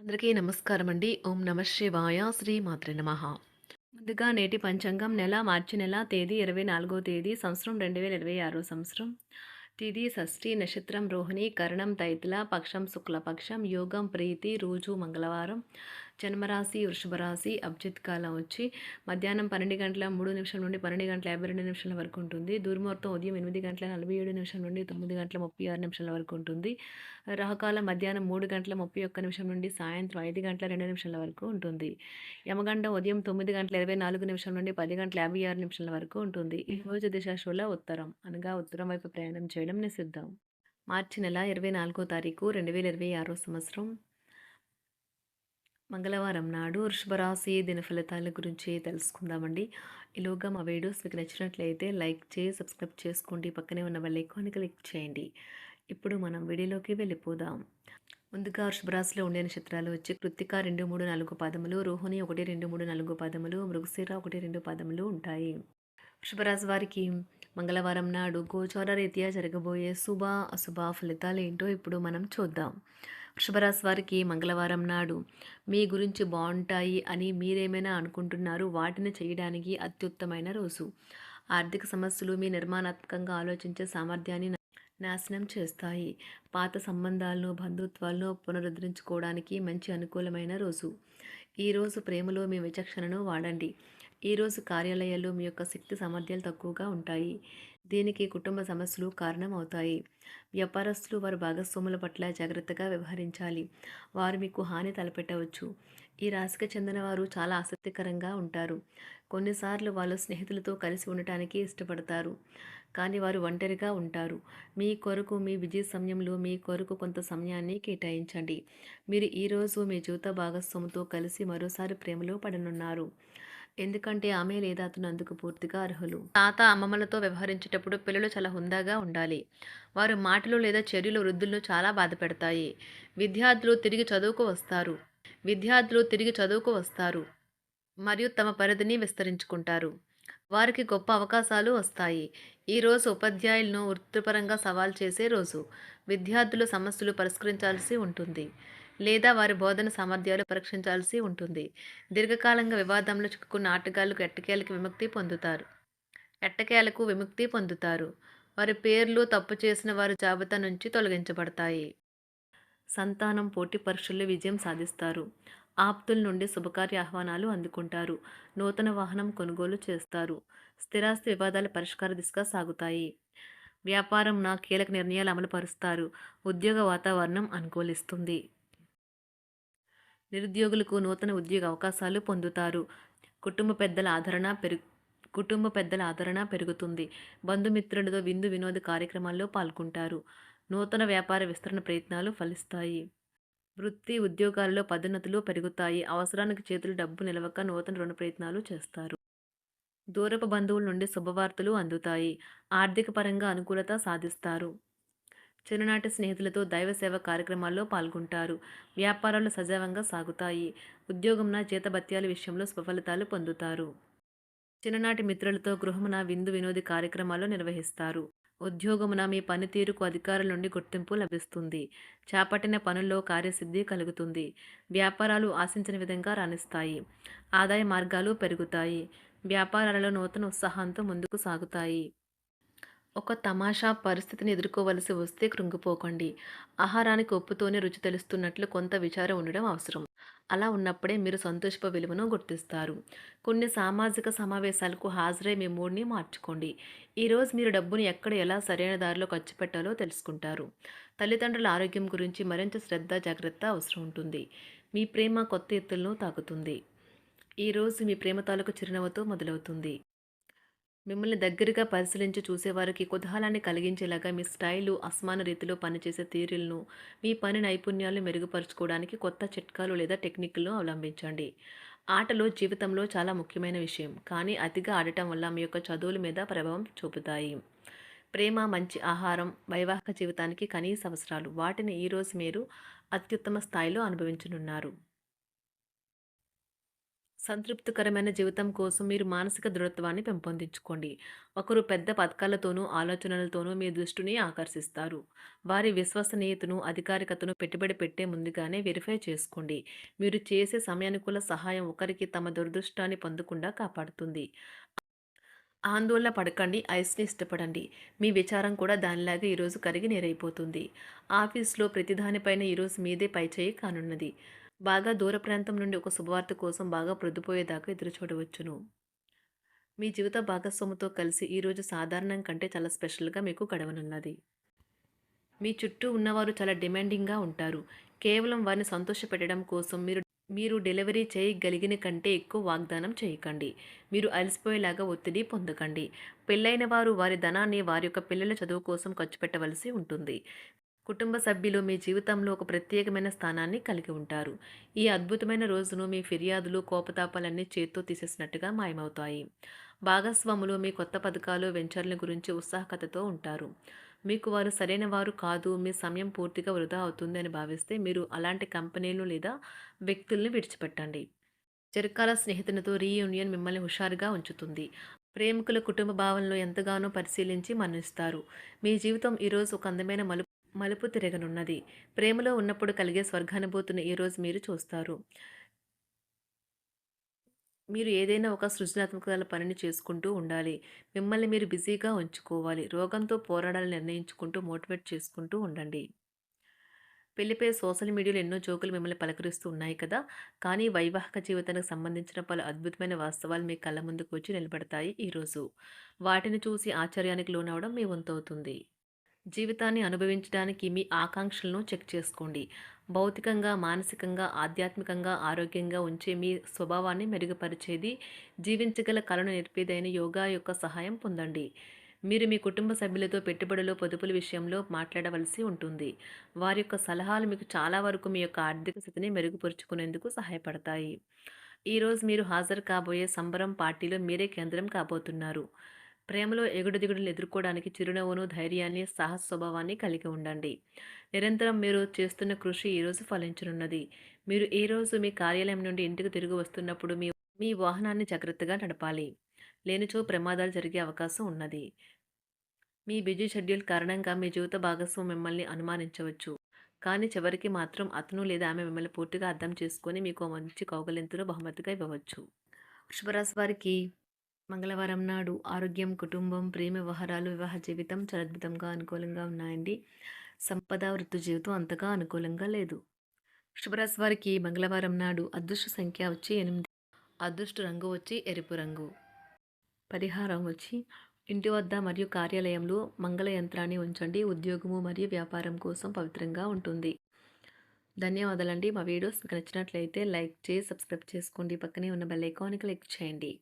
అందరికీ నమస్కారం అండి. ఓం నమ శివాయ. శ్రీ మాత్రే నమః. ముందుగా నేటి పంచాంగం మార్చి నెల తేదీ 24వ తేదీ సంవత్సరం 2026 సంవత్సరం. తిథి షష్ఠి, నక్షత్రం రోహిణి, కరణం తైతుల, పక్షం శుక్లపక్షం, యోగం ప్రీతి, రోజు మంగళవారం. జన్మరాశి వృషభ రాశి. అభిజిత్ కాలం వచ్చి మధ్యాహ్నం 12:03 నుండి 12:52 వరకు ఉంటుంది. దుర్ముహూర్తం ఉదయం 8:47 నుండి 9:36 వరకు ఉంటుంది. రాహుకాలం మధ్యాహ్నం 3:31 నుండి సాయంత్రం 5:02 వరకు ఉంటుంది. యమగండం ఉదయం 9:24 నుండి 10:56 వరకు ఉంటుంది. ఈ రోజు దిశాశూల ఉత్తరం, అనగా ఉత్తరం వైపు ప్రయాణం చేయడం నిషిద్ధం. మార్చి నెల 24వ తారీఖు 2026 సంవత్సరం మంగళవారం నాడు వృషభ రాశి దిన ఫలితాల గురించి తెలుసుకుందామండి. ఈలోగా మా వీడియోస్ మీకు నచ్చినట్లయితే లైక్ చేసి సబ్స్క్రైబ్ చేసుకోండి. పక్కనే ఉన్న బెల్ ఐకాన్ని క్లిక్ చేయండి. ఇప్పుడు మనం వీడియోలోకి వెళ్ళిపోదాం. ముందుగా వృషభ రాశిలో ఉండే నక్షత్రాలు వచ్చి కృత్తిక 2, 3, 4 పాదములు, రోహిణి 1, 2, 3, 4 పాదములు, మృగశిర 1, 2 పాదములు ఉంటాయి. వృషభ రాశి వారికి మంగళవారం నాడు గోచార రీత్యా జరగబోయే శుభ అశుభ ఫలితాలు ఏంటో ఇప్పుడు మనం చూద్దాం. వృషభ రాశి వారికి మంగళవారం నాడు మీ గురించి బాగుంటాయి అని మీరేమైనా అనుకుంటున్నారు, వాటిని చేయడానికి అత్యుత్తమైన రోజు. ఆర్థిక సమస్యలు మీ నిర్మాణాత్మకంగా ఆలోచించే సామర్థ్యాన్ని నాశనం చేస్తాయి. పాత సంబంధాలను, బంధుత్వాలను పునరుద్ధరించుకోవడానికి మంచి అనుకూలమైన రోజు. ఈరోజు ప్రేమలో మీ విచక్షణను వాడండి. ఈరోజు కార్యాలయాల్లో మీ యొక్క శక్తి సామర్థ్యాలు తక్కువగా ఉంటాయి. దీనికి కుటుంబ సమస్యలు కారణం అవుతాయి. వ్యాపారస్తులు వారి భాగస్వాముల పట్ల జాగ్రత్తగా వ్యవహరించాలి. వారు మీకు హాని తలపెట్టవచ్చు. ఈ రాశికి చెందిన వారు చాలా ఆసక్తికరంగా ఉంటారు. కొన్నిసార్లు వాళ్ళు స్నేహితులతో కలిసి ఉండటానికి ఇష్టపడతారు, కానీ వారు ఒంటరిగా ఉంటారు. మీ కొరకు మీ బిజీ సమయంలో మీ కొరకు కొంత సమయాన్ని కేటాయించండి. మీరు ఈరోజు మీ జీవిత భాగస్వామితో కలిసి మరోసారి ప్రేమలో పడనున్నారు, ఎందుకంటే ఆమె లేదా అతను అందుకు పూర్తిగా అర్హులు. తాత అమ్మమ్మలతో వ్యవహరించేటప్పుడు పిల్లలు చాలా హుందాగా ఉండాలి. వారు మాటలు లేదా చర్యలు వృద్ధులను చాలా బాధపెడతాయి. విద్యార్థులు తిరిగి చదువుకు వస్తారు మరియు తమ పరిధిని విస్తరించుకుంటారు. వారికి గొప్ప అవకాశాలు వస్తాయి. ఈరోజు ఉపాధ్యాయులను వృత్తిపరంగా సవాల్ చేసే రోజు. విద్యార్థులు సమస్యలు పరిష్కరించాల్సి ఉంటుంది లేదా వారి బోధన సామర్థ్యాలు పరీక్షించాల్సి ఉంటుంది. దీర్ఘకాలంగా వివాదంలో చిక్కుకున్న ఆటగాళ్లకు ఎట్టకేలకు విముక్తి పొందుతారు. వారి పేర్లు తప్పు చేసిన వారి జాబితా నుంచి తొలగించబడతాయి. సంతానం పోటీ పరీక్షల్లో విజయం సాధిస్తారు. ఆప్తుల నుండి శుభకార్య ఆహ్వానాలు అందుకుంటారు. నూతన వాహనం కొనుగోలు చేస్తారు. స్థిరాస్తి వివాదాల పరిష్కార దిశగా సాగుతాయి. వ్యాపారం కీలక నిర్ణయాలు అమలుపరుస్తారు. ఉద్యోగ వాతావరణం అనుకూలిస్తుంది. నిరుద్యోగులకు నూతన ఉద్యోగ అవకాశాలు పొందుతారు. కుటుంబ పెద్దల ఆదరణ పెరుగుతుంది. బంధుమిత్రులతో విందు వినోద కార్యక్రమాల్లో పాల్గొంటారు. నూతన వ్యాపార విస్తరణ ప్రయత్నాలు ఫలిస్తాయి. వృత్తి ఉద్యోగాల్లో పదోన్నతులు పెరుగుతాయి. అవసరానికి చేతులు డబ్బు నిలవక నూతన రుణ ప్రయత్నాలు చేస్తారు. దూరపు బంధువుల నుండి శుభవార్తలు అందుతాయి. ఆర్థిక పరంగా అనుకూలత సాధిస్తారు. చిన్ననాటి స్నేహితులతో దైవ సేవ కార్యక్రమాల్లో పాల్గొంటారు. వ్యాపారాలు సజావంగా సాగుతాయి. ఉద్యోగంన జీతభత్యాల విషయంలో స్వఫలితాలు పొందుతారు. చిన్ననాటి మిత్రులతో గృహమున విందు వినోది కార్యక్రమాలు నిర్వహిస్తారు. ఉద్యోగమున మీ పనితీరుకు అధికారుల నుండి గుర్తింపు లభిస్తుంది. చేపట్టిన పనుల్లో కార్యసిద్ధి కలుగుతుంది. వ్యాపారాలు ఆశించిన విధంగా రాణిస్తాయి. ఆదాయ మార్గాలు పెరుగుతాయి. వ్యాపారాలలో నూతన ఉత్సాహంతో ముందుకు సాగుతాయి. ఒక తమాషా పరిస్థితిని ఎదుర్కోవలసి వస్తే కృంగిపోకండి. ఆహారానికి ఉప్పుతోనే రుచి తెలుస్తున్నట్లు కొంత విచారం ఉండడం అవసరం. అలా ఉన్నప్పుడే మీరు సంతోషపు విలువను గుర్తిస్తారు. కొన్ని సామాజిక సమావేశాలకు హాజరై మీ మూడ్ని మార్చుకోండి. ఈరోజు మీరు డబ్బుని ఎక్కడ ఎలా సరైన దారిలో ఖర్చు పెట్టాలో తెలుసుకుంటారు. తల్లిదండ్రుల ఆరోగ్యం గురించి మరింత శ్రద్ధ జాగ్రత్త అవసరం ఉంటుంది. మీ ప్రేమ కొత్త ఎత్తులను తాకుతుంది. ఈరోజు మీ ప్రేమ తాలూకు చిరునవ్వుతో మొదలవుతుంది. మిమ్మల్ని దగ్గరగా పరిశీలించి చూసేవారికి కుతూహలాన్ని కలిగించేలాగా మీ స్టైలు, అసమాన రీతిలో పనిచేసే తీరులను, మీ పని నైపుణ్యాలను మెరుగుపరుచుకోవడానికి కొత్త చిట్కాలు లేదా టెక్నిక్లను అవలంబించండి. ఆటలు జీవితంలో చాలా ముఖ్యమైన విషయం, కానీ అతిగా ఆడటం వల్ల మీ యొక్క చదువుల మీద ప్రభావం చూపుతాయి. ప్రేమ, మంచి ఆహారం వైవాహిక జీవితానికి కనీస అవసరాలు. వాటిని ఈరోజు మీరు అత్యుత్తమ స్థాయిలో అనుభవించనున్నారు. సంతృప్తికరమైన జీవితం కోసం మీరు మానసిక దృఢత్వాన్ని పెంపొందించుకోండి. ఒకరు పెద్ద పథకాలతోనూ, ఆలోచనలతోనూ మీ దృష్టిని ఆకర్షిస్తారు. వారి విశ్వసనీయతను, అధికారికతను పెట్టుబడి పెట్టే ముందుగానే వెరిఫై చేసుకోండి. మీరు చేసే సమయానుకూల సహాయం ఒకరికి తమ దురదృష్టాన్ని పొందకుండా కాపాడుతుంది. ఆందోళన పడకండి. ఐస్‌ని ఇష్టపడండి. మీ విచారం కూడా దానిలాగే ఈరోజు కరిగి నీరైపోతుంది. ఆఫీస్‌లో ప్రతి దానిపైన ఈరోజు మీదే పైచేయి కానున్నది. బాగా దూర ప్రాంతం నుండి ఒక శుభవార్త కోసం బాగా ప్రొద్దుపోయేదాకా ఎదురుచూడవచ్చును. మీ జీవిత భాగస్వామితో కలిసి ఈరోజు సాధారణం కంటే చాలా స్పెషల్‌గా మీకు గడవనున్నది. మీ చుట్టూ ఉన్నవారు చాలా డిమాండింగ్‌గా ఉంటారు. కేవలం వారిని సంతోషపెట్టడం కోసం మీరు మీరు డెలివరీ చేయగలిగిన కంటే ఎక్కువ వాగ్దానం చేయకండి. మీరు అలసిపోయేలాగా ఒత్తిడి పొందకండి. పెళ్ళైన వారు వారి ధనాన్ని వారి యొక్క పిల్లల చదువు కోసం ఖర్చు పెట్టవలసి ఉంటుంది. కుటుంబ సభ్యులు మీ జీవితంలో ఒక ప్రత్యేకమైన స్థానాన్ని కలిగి ఉంటారు. ఈ అద్భుతమైన రోజును మీ ఫిర్యాదులు, కోపతాపాలన్నీ చేత్తో తీసేసినట్టుగా మాయమవుతాయి. భాగస్వాములు మీ కొత్త పథకాలు, వెంచర్ల గురించి ఉత్సాహకతతో ఉంటారు. మీకు వారు సరైన వారు కాదు, మీ సమయం పూర్తిగా వృధా అవుతుంది అని భావిస్తే మీరు అలాంటి కంపెనీలు లేదా వ్యక్తుల్ని విడిచిపెట్టండి. చిరకాల స్నేహితునితో రీయూనియన్ మిమ్మల్ని హుషారుగా ఉంచుతుంది. ప్రేమికుల కుటుంబ భావనలు ఎంతగానో పరిశీలించి మన్నిస్తారు. మీ జీవితం ఈరోజు ఒక అందమైన మలుపు తిరగనున్నది. ప్రేమలో ఉన్నప్పుడు కలిగే స్వర్గానుభూతిని ఈరోజు మీరు చూస్తారు. మీరు ఏదైనా ఒక సృజనాత్మక పనిని చేసుకుంటూ ఉండాలి. మిమ్మల్ని మీరు బిజీగా ఉంచుకోవాలి. రోగంతో పోరాడాలని నిర్ణయించుకుంటూ మోటివేట్ చేసుకుంటూ ఉండండి. పెళ్లిపై సోషల్ మీడియాలో ఎన్నో జోకులు మిమ్మల్ని పలకరిస్తూ ఉన్నాయి కదా! కానీ వైవాహిక జీవితానికి సంబంధించిన పలు అద్భుతమైన వాస్తవాలు మీ కళ్ళ ముందుకు వచ్చి నిలబడతాయి ఈరోజు. వాటిని చూసి ఆశ్చర్యానికి లోనవ్వడం మీ వంతవుతుంది. జీవితాన్ని అనుభవించడానికి మీ ఆకాంక్షలను చెక్ చేసుకోండి. భౌతికంగా, మానసికంగా, ఆధ్యాత్మికంగా ఆరోగ్యంగా ఉంచే మీ స్వభావాన్ని మెరుగుపరిచేది, జీవించగల కళను నేర్పేదైన యోగా యొక్క సహాయం పొందండి. మీరు మీ కుటుంబ సభ్యులతో పెట్టుబడులు, పొదుపుల విషయంలో మాట్లాడవలసి ఉంటుంది. వారి యొక్క సలహాలు మీకు చాలా వరకు మీ యొక్క ఆర్థిక స్థితిని మెరుగుపరుచుకునేందుకు సహాయపడతాయి. ఈరోజు మీరు హాజరు కాబోయే సంబరం పార్టీలో మీరే కేంద్రం కాబోతున్నారు. ప్రేమలో ఎగుడుదిగుడులను ఎదుర్కోవడానికి చిరునవ్వును, ధైర్యాన్ని, సాహస స్వభావాన్ని కలిగి ఉండండి. నిరంతరం మీరు చేస్తున్న కృషి ఈరోజు ఫలించనున్నది. మీరు ఈ రోజు మీ కార్యాలయం నుండి ఇంటికి తిరిగి వస్తున్నప్పుడు మీ మీ వాహనాన్ని జాగ్రత్తగా నడపాలి. లేనిచో ప్రమాదాలు జరిగే అవకాశం ఉన్నది. మీ బిజీ షెడ్యూల్ కారణంగా మీ జీవిత భాగస్వామి మిమ్మల్ని అనుమానించవచ్చు. కానీ చివరికి మాత్రం అతను లేదా ఆమె మిమ్మల్ని పూర్తిగా అర్థం చేసుకొని మీకు ఓ మంచి కౌగిలింతను బహుమతిగా ఇవ్వవచ్చు. వృషభరాశి వారికి మంగళవారం నాడు ఆరోగ్యం, కుటుంబం, ప్రేమ వ్యవహారాలు, వివాహ జీవితం చాలా అద్భుతంగా అనుకూలంగా ఉన్నాయండి. సంపద, వృత్తి జీవితం అంతగా అనుకూలంగా లేదు. వృషభరాశి వారికి మంగళవారం నాడు అదృష్ట సంఖ్య వచ్చి 8. అదృష్ట రంగు వచ్చి ఎరుపు రంగు. పరిహారం వచ్చి ఇంటి వద్ద మరియు కార్యాలయంలో మంగళ యంత్రాన్ని ఉంచండి. ఉద్యోగము మరియు వ్యాపారం కోసం పవిత్రంగా ఉంటుంది. ధన్యవాదాలండి. మా వీడియోస్ మీకు నచ్చినట్లయితే లైక్ చేసి సబ్స్క్రైబ్ చేసుకోండి. పక్కనే ఉన్న బెల్ ఐకాన్‌ని క్లిక్ చేయండి.